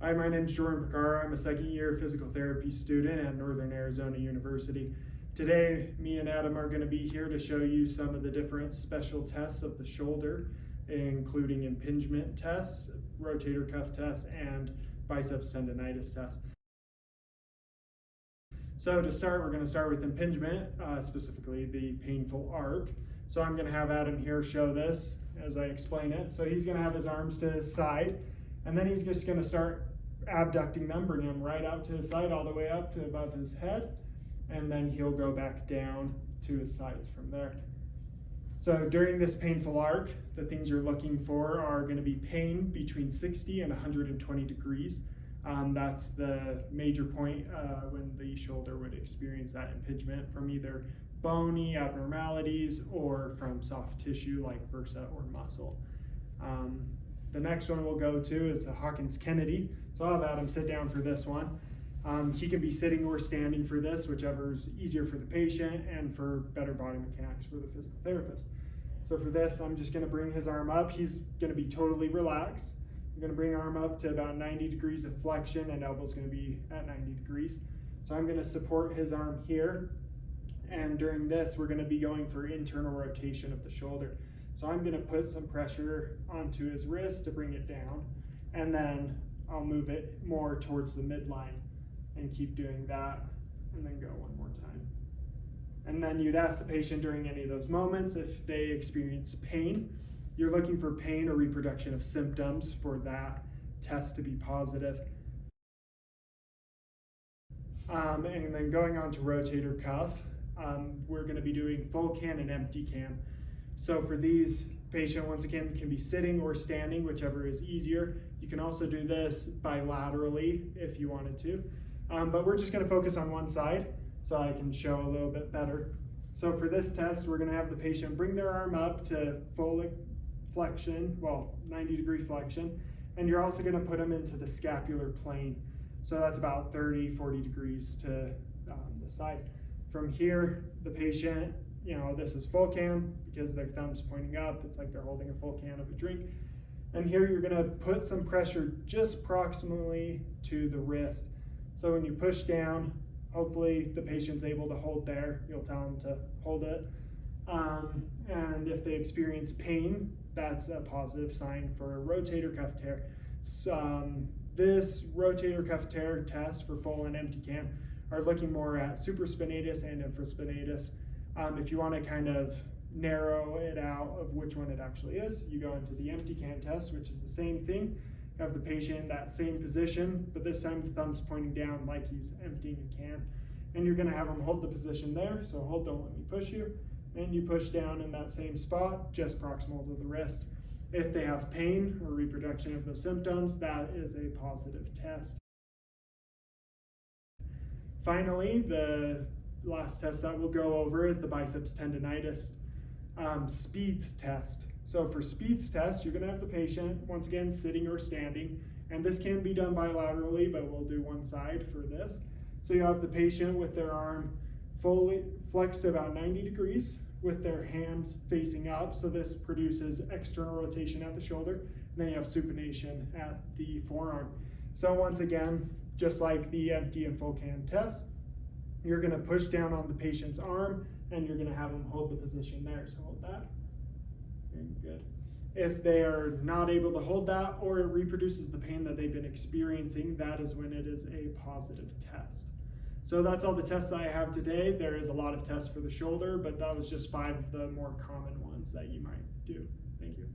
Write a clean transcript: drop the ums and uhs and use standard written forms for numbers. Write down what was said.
Hi, my name is Jordan Picara. I'm a second-year physical therapy student at Northern Arizona University. Today, me and Adam are going to be here to show you some of the different special tests of the shoulder, including impingement tests, rotator cuff tests, and biceps tendonitis tests. So to start, we're going to start with impingement, specifically the painful arc. So I'm going to have Adam here show this as I explain it. So he's going to have his arms to his side, and then he's just going to start abducting them, bring them right out to his side, all the way up to above his head, and then he'll go back down to his sides from there. So during this painful arc, the things you're looking for are going to be pain between 60 and 120 degrees. That's the major point when the shoulder would experience that impingement from either bony abnormalities or from soft tissue like bursa or muscle. The next one we'll go to is the Hawkins-Kennedy. So I'll have Adam sit down for this one. He can be sitting or standing for this, whichever is easier for the patient and for better body mechanics for the physical therapist. So for this, I'm just going to bring his arm up. He's going to be totally relaxed. I'm going to bring arm up to about 90 degrees of flexion, and elbow's going to be at 90 degrees. So I'm going to support his arm here. And during this, we're going to be going for internal rotation of the shoulder. So I'm going to put some pressure onto his wrist to bring it down, and then I'll move it more towards the midline and keep doing that, and then go one more time. And then you'd ask the patient during any of those moments if they experience pain. You're looking for pain or reproduction of symptoms for that test to be positive. And then going on to rotator cuff, we're going to be doing full can and empty can. So for these, patient once again can be sitting or standing, whichever is easier. You can also do this bilaterally if you wanted to, but we're just going to focus on one side so I can show a little bit better. So for this test, we're going to have the patient bring their arm up to full flexion, 90 degree flexion, and you're also going to put them into the scapular plane. So that's about 30-40 degrees to the side. From here, the patient, this is full can because their thumb's pointing up. It's like they're holding a full can of a drink. And here you're going to put some pressure just proximally to the wrist. So when you push down, hopefully the patient's able to hold there. You'll tell them to hold it. And if they experience pain, that's a positive sign for a rotator cuff tear. This rotator cuff tear test for full and empty can are looking more at supraspinatus and infraspinatus. If you want to kind of narrow it out of which one it actually is, you go into the empty can test, which is the same thing. You have the patient in that same position, but this time the thumb's pointing down like he's emptying a can. And you're going to have him hold the position there, so hold, don't let me push you. And you push down in that same spot, just proximal to the wrist. If they have pain or reproduction of those symptoms, that is a positive test. Finally, the last test that we'll go over is the biceps tendonitis Speeds test. So for Speeds test, you're going to have the patient, once again, sitting or standing, and this can be done bilaterally, but we'll do one side for this. So you have the patient with their arm fully flexed to about 90 degrees with their hands facing up, so this produces external rotation at the shoulder, and then you have supination at the forearm. So once again, just like the empty and full can test, you're going to push down on the patient's arm and you're going to have them hold the position there. So hold that. Very good. If they are not able to hold that or it reproduces the pain that they've been experiencing, that is when it is a positive test. So that's all the tests that I have today. There is a lot of tests for the shoulder, but that was just 5 of the more common ones that you might do. Thank you.